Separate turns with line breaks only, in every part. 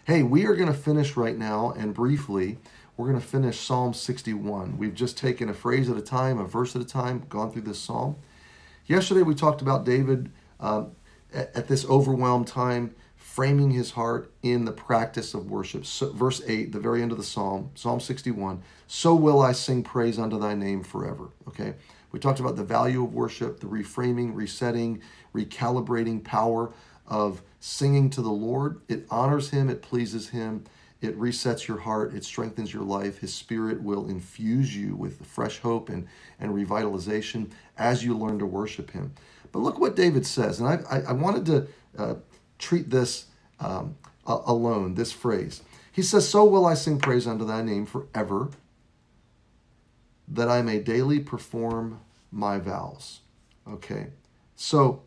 Hey, we are going to finish right now, and briefly, we're going to finish Psalm 61. We've just taken a phrase at a time, a verse at a time, gone through this psalm. Yesterday, we talked about David at this overwhelmed time, framing his heart in the practice of worship. So, verse 8, the very end of the psalm, Psalm 61, so will I sing praise unto thy name forever. Okay? We talked about the value of worship, the reframing, resetting, recalibrating power of singing to the Lord. It honors him, it pleases him, it resets your heart, it strengthens your life. His Spirit will infuse you with fresh hope and revitalization as you learn to worship him. But look what David says, and I wanted to treat this alone, this phrase. He says, so will I sing praise unto thy name forever, that I may daily perform my vows. Okay, so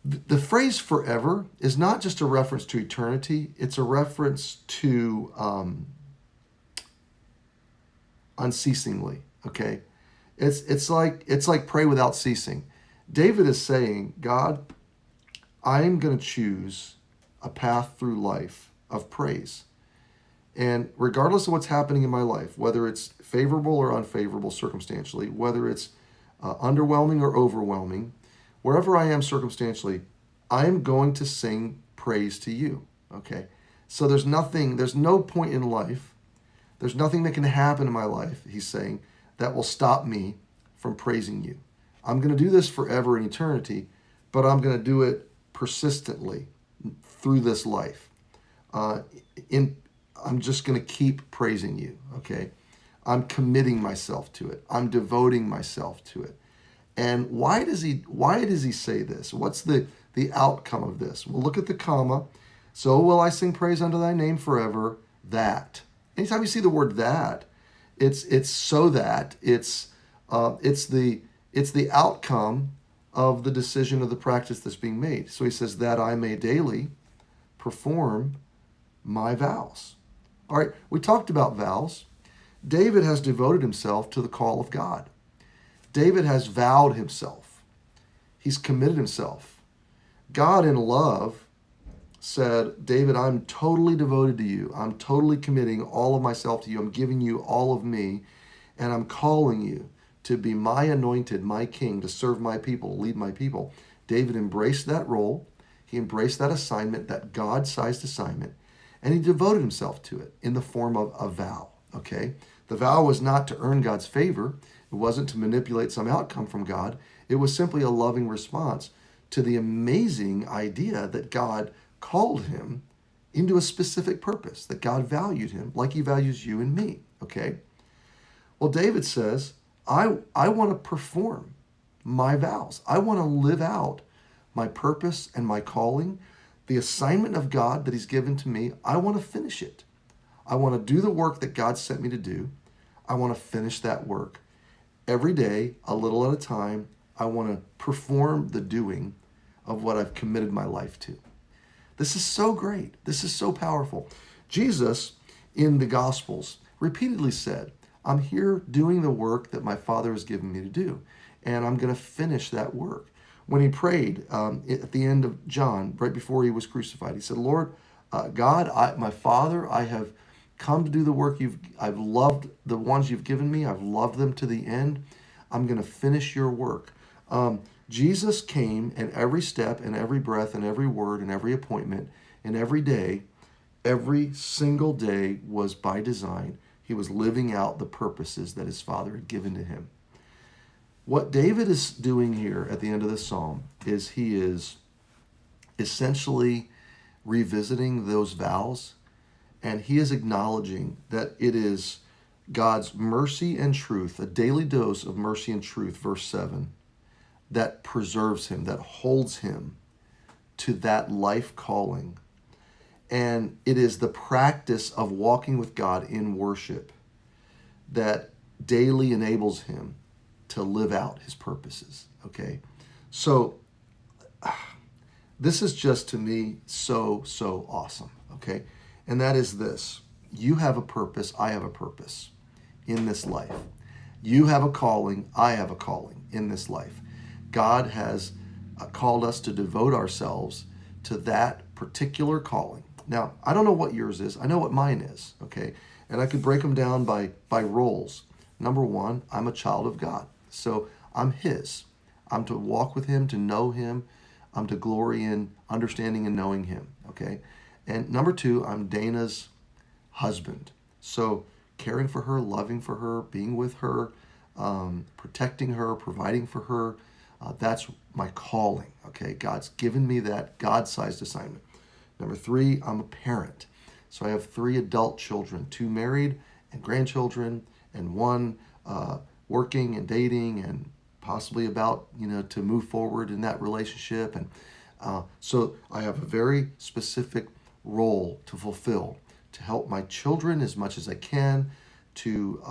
the phrase forever is not just a reference to eternity, it's a reference to unceasingly, okay? It's like pray without ceasing. David is saying, God, I'm going to choose a path through life of praise. And regardless of what's happening in my life, whether it's favorable or unfavorable circumstantially, whether it's underwhelming or overwhelming, wherever I am circumstantially, I am going to sing praise to you, okay? So there's no point in life, there's nothing that can happen in my life, he's saying, that will stop me from praising you. I'm going to do this forever in eternity, but I'm going to do it persistently through this life. I'm just going to keep praising you, okay? I'm committing myself to it. I'm devoting myself to it. And why does he say this? What's the outcome of this? Well, look at the comma. So will I sing praise unto thy name forever, that. Anytime you see the word that, it's so that, it's the outcome of the decision of the practice that's being made. So he says, that I may daily perform my vows. All right, we talked about vows. David has devoted himself to the call of God. David has vowed himself. He's committed himself. God in love said, David, I'm totally devoted to you. I'm totally committing all of myself to you. I'm giving you all of me, and I'm calling you to be my anointed, my king, to serve my people, lead my people. David embraced that role. He embraced that assignment, that God-sized assignment, and he devoted himself to it in the form of a vow, okay? The vow was not to earn God's favor. It wasn't to manipulate some outcome from God. It was simply a loving response to the amazing idea that God called him into a specific purpose, that God valued him like he values you and me, okay? Well, David says, I want to perform my vows. I want to live out my purpose and my calling, the assignment of God that he's given to me. I want to finish it. I want to do the work that God sent me to do. I want to finish that work. Every day, a little at a time, I want to perform the doing of what I've committed my life to. This is so great. This is so powerful. Jesus, in the Gospels, repeatedly said, I'm here doing the work that my Father has given me to do, and I'm going to finish that work. When he prayed at the end of John, right before he was crucified, he said, Lord, God, my Father, I have come to do the work I've loved the ones you've given me. I've loved them to the end. I'm going to finish your work. Jesus came, and every step and every breath and every word and every appointment and every day, every single day was by design. He was living out the purposes that his Father had given to him. What David is doing here at the end of this psalm is he is essentially revisiting those vows, and he is acknowledging that it is God's mercy and truth, a daily dose of mercy and truth, verse 7, that preserves him, that holds him to that life calling. And it is the practice of walking with God in worship that daily enables him to live out his purposes, okay? So this is just, to me, so awesome, okay? And that is this. You have a purpose, I have a purpose in this life. You have a calling, I have a calling in this life. God has called us to devote ourselves to that particular calling. Now, I don't know what yours is. I know what mine is, okay? And I could break them down by roles. Number one, I'm a child of God. So I'm his. I'm to walk with him, to know him. I'm to glory in understanding and knowing him, okay? And number two, I'm Dana's husband. So caring for her, loving for her, being with her, protecting her, providing for her, that's my calling, okay? God's given me that God-sized assignment. Number three, I'm a parent. So I have 3 adult children, 2 married and grandchildren, and 1 working and dating and possibly about, to move forward in that relationship. And so I have a very specific role to fulfill, to help my children as much as I can, to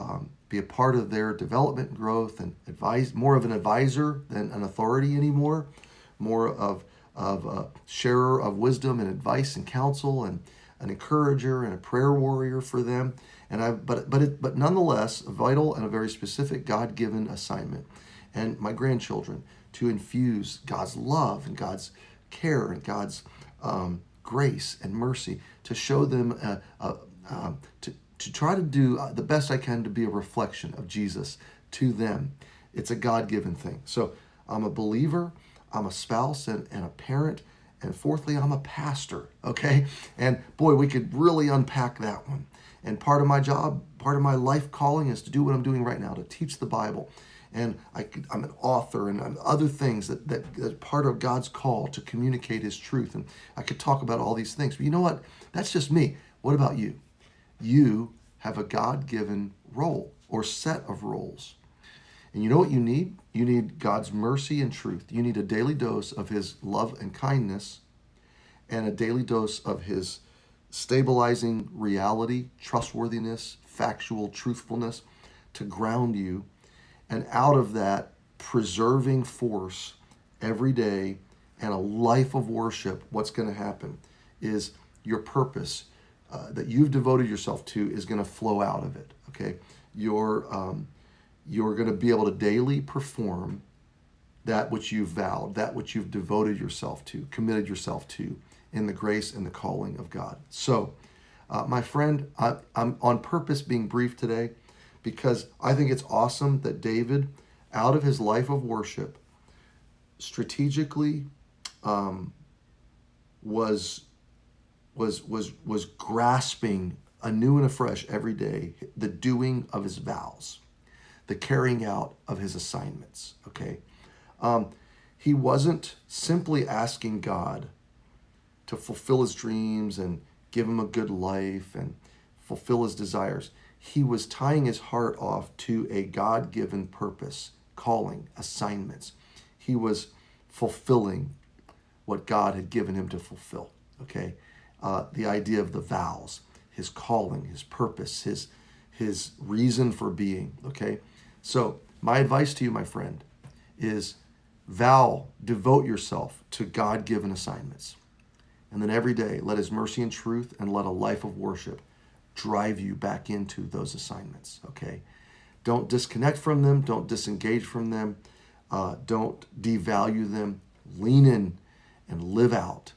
be a part of their development and growth, and advise, more of an advisor than an authority anymore, more of a sharer of wisdom and advice and counsel, and an encourager and a prayer warrior for them. And but nonetheless, a vital and a very specific God-given assignment. And my grandchildren, to infuse God's love and God's care and God's grace and mercy, to show them, to try to do the best I can to be a reflection of Jesus to them. It's a God-given thing. So I'm a believer, I'm a spouse and a parent, and fourthly, I'm a pastor, okay? And boy, we could really unpack that one. And part of my job, part of my life calling is to do what I'm doing right now, to teach the Bible. And I'm an author and other things that part of God's call to communicate his truth. And I could talk about all these things. But you know what? That's just me. What about you? You have a God-given role or set of roles. And you know what you need? You need God's mercy and truth. You need a daily dose of his love and kindness, and a daily dose of his stabilizing reality, trustworthiness, factual truthfulness to ground you. And out of that preserving force every day and a life of worship, what's going to happen is your purpose that you've devoted yourself to is going to flow out of it, okay? You're going to be able to daily perform that which you've vowed, that which you've devoted yourself to, committed yourself to in the grace and the calling of God. So, my friend, I'm on purpose being brief today because I think it's awesome that David, out of his life of worship, strategically was grasping anew and afresh every day the doing of his vows, the carrying out of his assignments, okay? He wasn't simply asking God to fulfill his dreams and give him a good life and fulfill his desires. He was tying his heart off to a God-given purpose, calling, assignments. He was fulfilling what God had given him to fulfill, okay? The idea of the vows, his calling, his purpose, his reason for being, okay? So my advice to you, my friend, is devote yourself to God-given assignments. And then every day, let his mercy and truth and let a life of worship drive you back into those assignments, okay? Don't disconnect from them. Don't disengage from them. Don't devalue them. Lean in and live out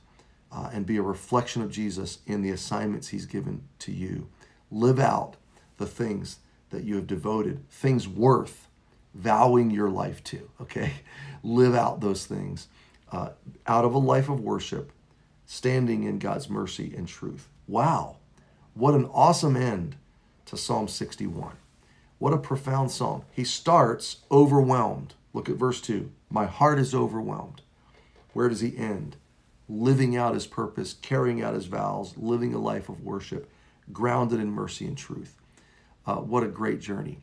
and be a reflection of Jesus in the assignments he's given to you. Live out the things that you have devoted, things worth vowing your life to, okay? Live out those things out of a life of worship, standing in God's mercy and truth. Wow, what an awesome end to Psalm 61. What a profound psalm. He starts overwhelmed. Look at verse 2. My heart is overwhelmed. Where does he end? Living out his purpose, carrying out his vows, living a life of worship, grounded in mercy and truth. What a great journey.